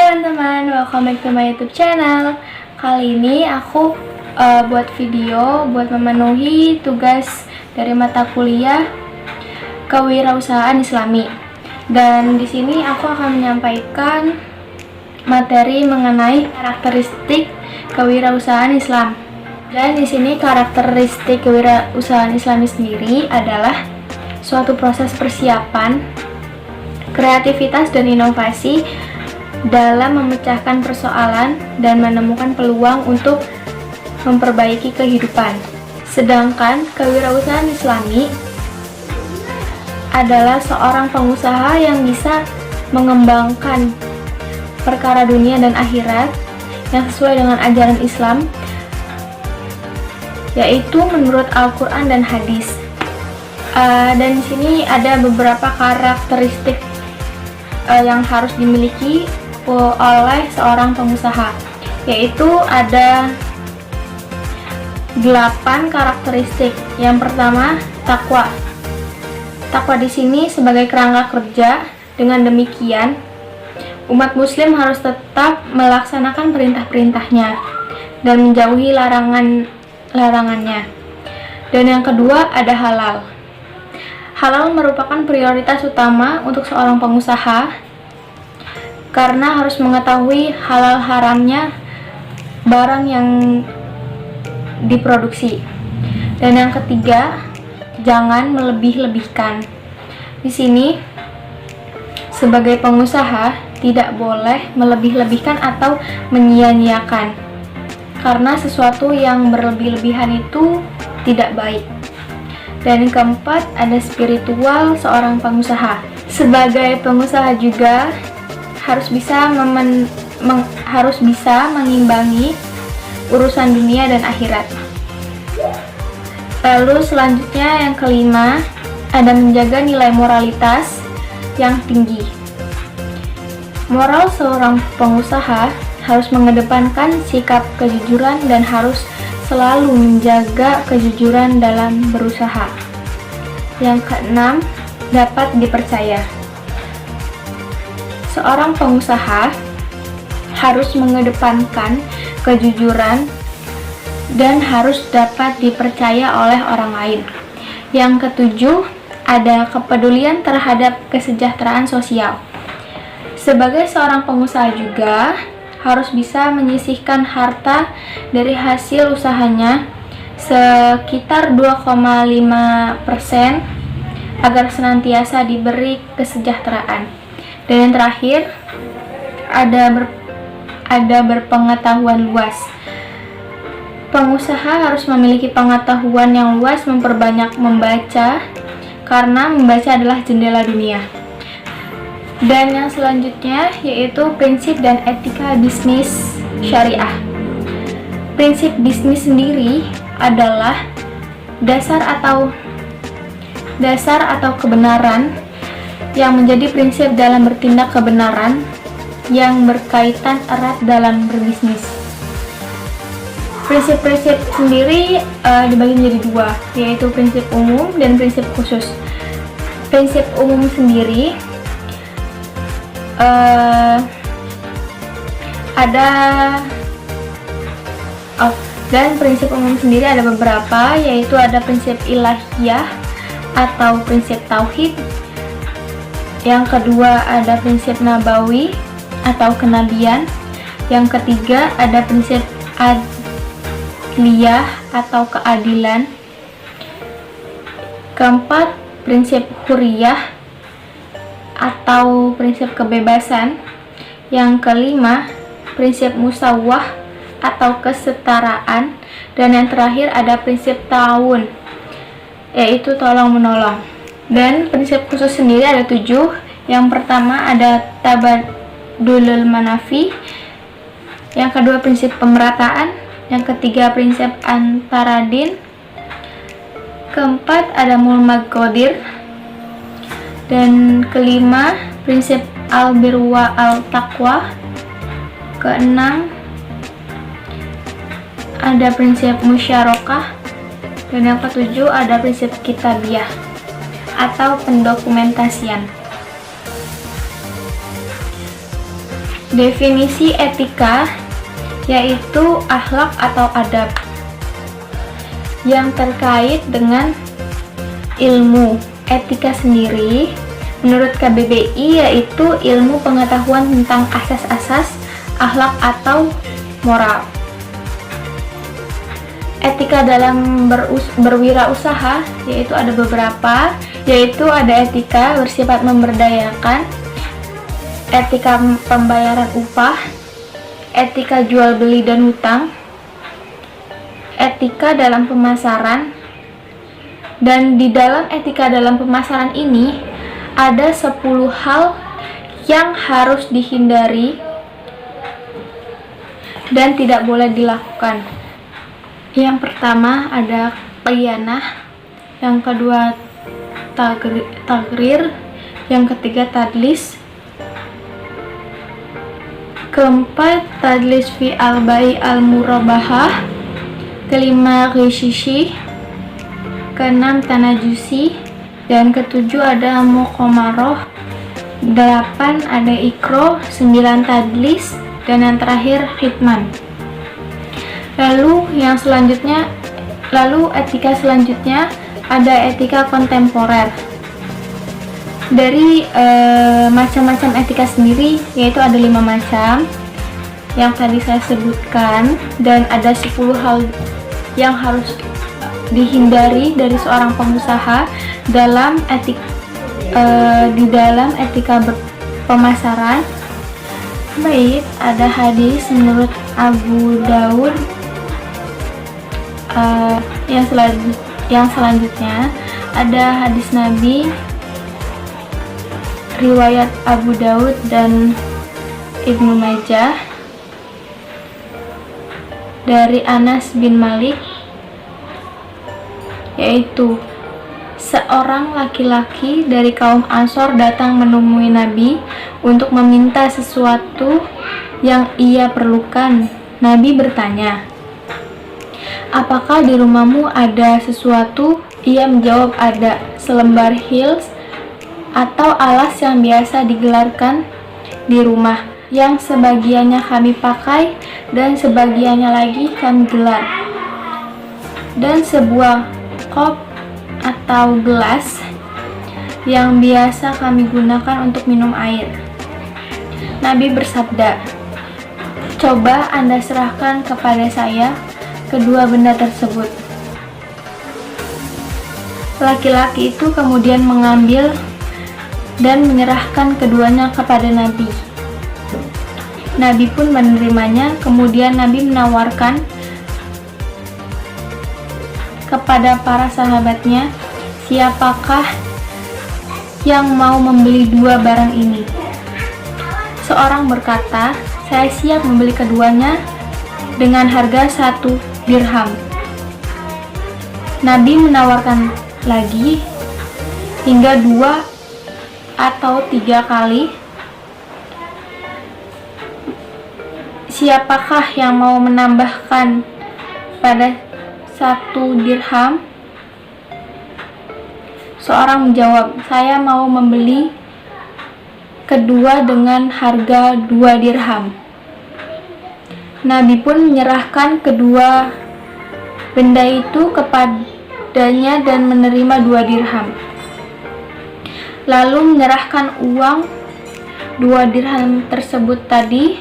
teman-teman, welcome back to my YouTube channel. Kali ini aku buat video buat memenuhi tugas dari mata kuliah Kewirausahaan Islami. Dan di sini aku akan menyampaikan materi mengenai karakteristik kewirausahaan Islam. Dan di sini karakteristik kewirausahaan Islami sendiri adalah suatu proses persiapan, kreativitas dan inovasi dalam memecahkan persoalan dan menemukan peluang untuk memperbaiki kehidupan. Sedangkan kewirausahaan Islami adalah seorang pengusaha yang bisa mengembangkan perkara dunia dan akhirat yang sesuai dengan ajaran Islam, yaitu menurut Al-Quran dan hadis. Dan di sini ada beberapa karakteristik yang harus dimiliki oleh seorang pengusaha, yaitu ada 8 karakteristik. Yang pertama, takwa. Takwa di sini sebagai kerangka kerja. Dengan demikian, umat muslim harus tetap melaksanakan perintah-perintahnya dan menjauhi larangannya. Dan yang kedua, ada halal. Halal merupakan prioritas utama untuk seorang pengusaha karena harus mengetahui halal haramnya barang yang diproduksi. Dan yang ketiga, jangan melebih-lebihkan. Di sini sebagai pengusaha tidak boleh melebih-lebihkan atau menyia-nyiakan, karena sesuatu yang berlebih-lebihan itu tidak baik. Dan yang keempat, ada spiritual seorang pengusaha. Sebagai pengusaha juga harus bisa mengimbangi urusan dunia dan akhirat. Lalu selanjutnya yang kelima, ada menjaga nilai moralitas yang tinggi. Moral seorang pengusaha harus mengedepankan sikap kejujuran dan harus selalu menjaga kejujuran dalam berusaha. Yang keenam, dapat dipercaya. Seorang pengusaha harus mengedepankan kejujuran dan harus dapat dipercaya oleh orang lain. Yang ketujuh, ada kepedulian terhadap kesejahteraan sosial. Sebagai seorang pengusaha juga harus bisa menyisihkan harta dari hasil usahanya sekitar 2,5% agar senantiasa diberi kesejahteraan. Dan yang terakhir, ada berpengetahuan luas. Pengusaha harus memiliki pengetahuan yang luas, memperbanyak membaca, karena membaca adalah jendela dunia. Dan yang selanjutnya yaitu prinsip dan etika bisnis syariah. Prinsip bisnis sendiri adalah dasar atau kebenaran yang menjadi prinsip dalam bertindak kebenaran yang berkaitan erat dalam berbisnis. Prinsip-prinsip sendiri dibagi menjadi dua, yaitu prinsip umum dan prinsip khusus. Prinsip umum sendiri dan prinsip umum sendiri ada beberapa, yaitu ada prinsip ilahiyah atau prinsip tauhid. Yang kedua ada prinsip nabawi atau kenabian. Yang ketiga ada prinsip adliyah atau keadilan. Keempat, prinsip huriyah atau prinsip kebebasan. Yang kelima, prinsip musawwah atau kesetaraan. Dan yang terakhir ada prinsip ta'awun, yaitu tolong menolong. Dan prinsip khusus sendiri ada 7. Yang pertama ada tabadulul manafi. Yang kedua prinsip pemerataan. Yang ketiga prinsip antaradin. Keempat ada mulmagodir. Dan kelima prinsip albirwa al-taqwa. Keenam ada prinsip musyarakah. Dan yang ketujuh ada prinsip kitabiyah atau pendokumentasian. Definisi etika yaitu akhlak atau adab yang terkait dengan ilmu. Etika sendiri menurut KBBI yaitu ilmu pengetahuan tentang asas-asas akhlak atau moral. Etika dalam berwirausaha yaitu ada beberapa, yaitu ada etika bersifat memberdayakan, etika pembayaran upah, etika jual beli dan hutang, etika dalam pemasaran. Dan di dalam etika dalam pemasaran ini ada 10 hal yang harus dihindari dan tidak boleh dilakukan. Yang pertama ada khianah, yang kedua tagrir, yang ketiga tadlis, keempat tadlis fi al-bai al-murabahah, kelima ghishishi, keenam tanajusi, dan ketujuh ada muqamarah, 8 ada ikro, 9 tadlis, dan yang terakhir khitman. Lalu etika selanjutnya ada etika kontemporer. Dari macam-macam etika sendiri yaitu ada 5 macam yang tadi saya sebutkan, dan ada 10 hal yang harus dihindari dari seorang pengusaha dalam etika pemasaran. Baik, ada hadis menurut Abu Daud yang selanjutnya ada hadis Nabi riwayat Abu Daud dan Ibnu Majah dari Anas bin Malik, yaitu seorang laki-laki dari kaum Ansor datang menemui Nabi untuk meminta sesuatu yang ia perlukan. Nabi bertanya, "Apakah di rumahmu ada sesuatu?" Ia menjawab, "Ada selembar hils atau alas yang biasa digelarkan di rumah, yang sebagiannya kami pakai dan sebagiannya lagi kami gelar, dan sebuah kop atau gelas yang biasa kami gunakan untuk minum air." Nabi bersabda, "Coba Anda serahkan kepada saya kedua benda tersebut." Laki-laki itu kemudian mengambil dan menyerahkan keduanya kepada Nabi. Nabi pun menerimanya. Kemudian Nabi menawarkan kepada para sahabatnya, "Siapakah yang mau membeli dua barang ini?" Seorang berkata, "Saya siap membeli keduanya dengan harga 1 dirham." Nabi menawarkan lagi hingga 2 atau 3 kali. "Siapakah yang mau menambahkan pada 1 dirham?" Seorang menjawab, "Saya mau membeli kedua dengan harga 2 dirham." Nabi pun menyerahkan kedua benda itu kepadanya dan menerima 2 dirham. Lalu menyerahkan uang 2 dirham tersebut tadi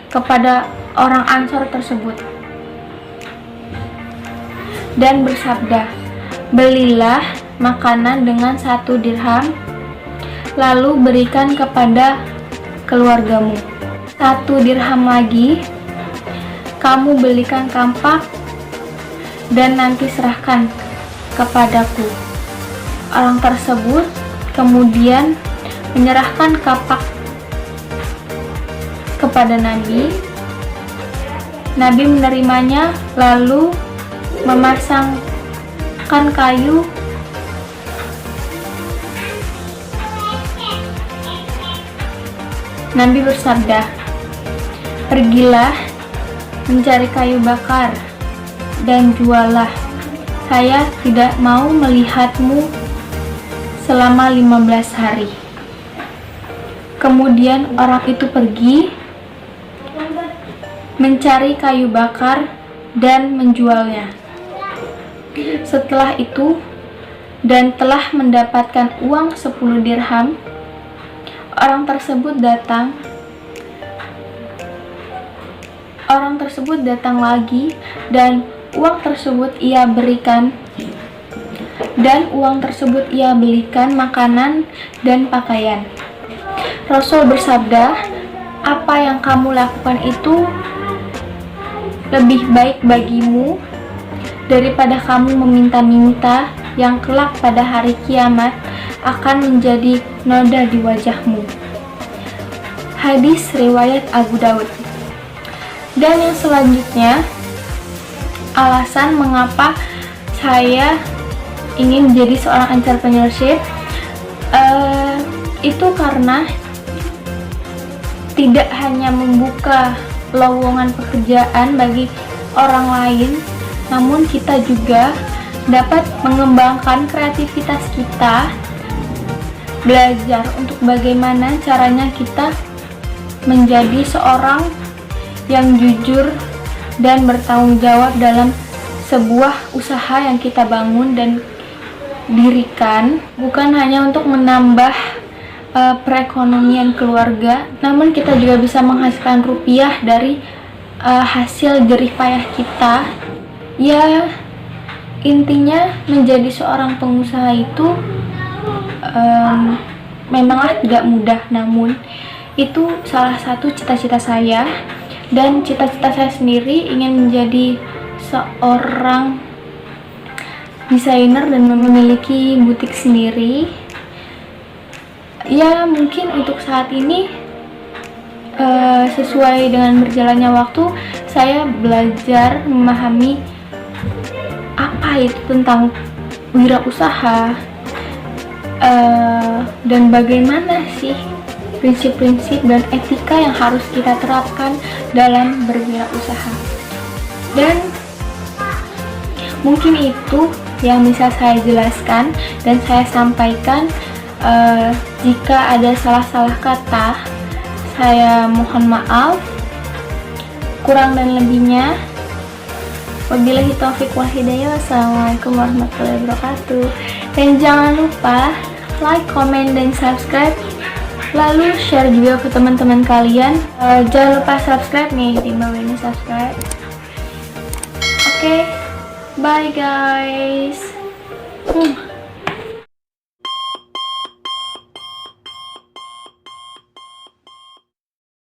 kepada orang Ansor tersebut dan bersabda, "Belilah makanan dengan 1 dirham, lalu berikan kepada keluargamu. 1 dirham lagi kamu belikan kampak dan nanti serahkan kepadaku." Orang tersebut kemudian menyerahkan kapak kepada Nabi. Nabi menerimanya lalu memasangkan kayu Nabi bersabda, "Pergilah mencari kayu bakar dan jualah. Saya tidak mau melihatmu selama 15 hari." Kemudian orang itu pergi mencari kayu bakar dan menjualnya. Setelah itu, dan telah mendapatkan uang 10 dirham, orang tersebut datang lagi, dan uang tersebut ia belikan makanan dan pakaian. Rasul bersabda, "Apa yang kamu lakukan itu lebih baik bagimu daripada kamu meminta-minta yang kelak pada hari kiamat akan menjadi noda di wajahmu." Hadis riwayat Abu Daud. Dan yang selanjutnya, alasan mengapa saya ingin menjadi seorang entrepreneurship, itu karena tidak hanya membuka lowongan pekerjaan bagi orang lain, namun kita juga dapat mengembangkan kreativitas kita, belajar untuk bagaimana caranya kita menjadi seorang yang jujur dan bertanggung jawab dalam sebuah usaha yang kita bangun dan dirikan, bukan hanya untuk menambah perekonomian keluarga, namun kita juga bisa menghasilkan rupiah dari hasil jerih payah kita. Ya, intinya menjadi seorang pengusaha itu memanglah tidak mudah, namun itu salah satu cita-cita saya. Dan cita-cita saya sendiri ingin menjadi seorang desainer dan memiliki butik sendiri. Ya, mungkin untuk saat ini sesuai dengan berjalannya waktu, saya belajar memahami apa itu tentang wirausaha, dan bagaimana sih prinsip-prinsip dan etika yang harus kita terapkan dalam berwirausaha. Dan mungkin itu yang bisa saya jelaskan dan saya sampaikan. Jika ada salah-salah kata, saya mohon maaf. Kurang dan lebihnya, wabillahi taufiq wal hidayah. Wassalamualaikum warahmatullahi wabarakatuh. Dan jangan lupa like, comment, dan subscribe. Lalu share juga ke teman-teman kalian. Jangan lupa subscribe nih, di bawah ini subscribe. Oke, bye guys.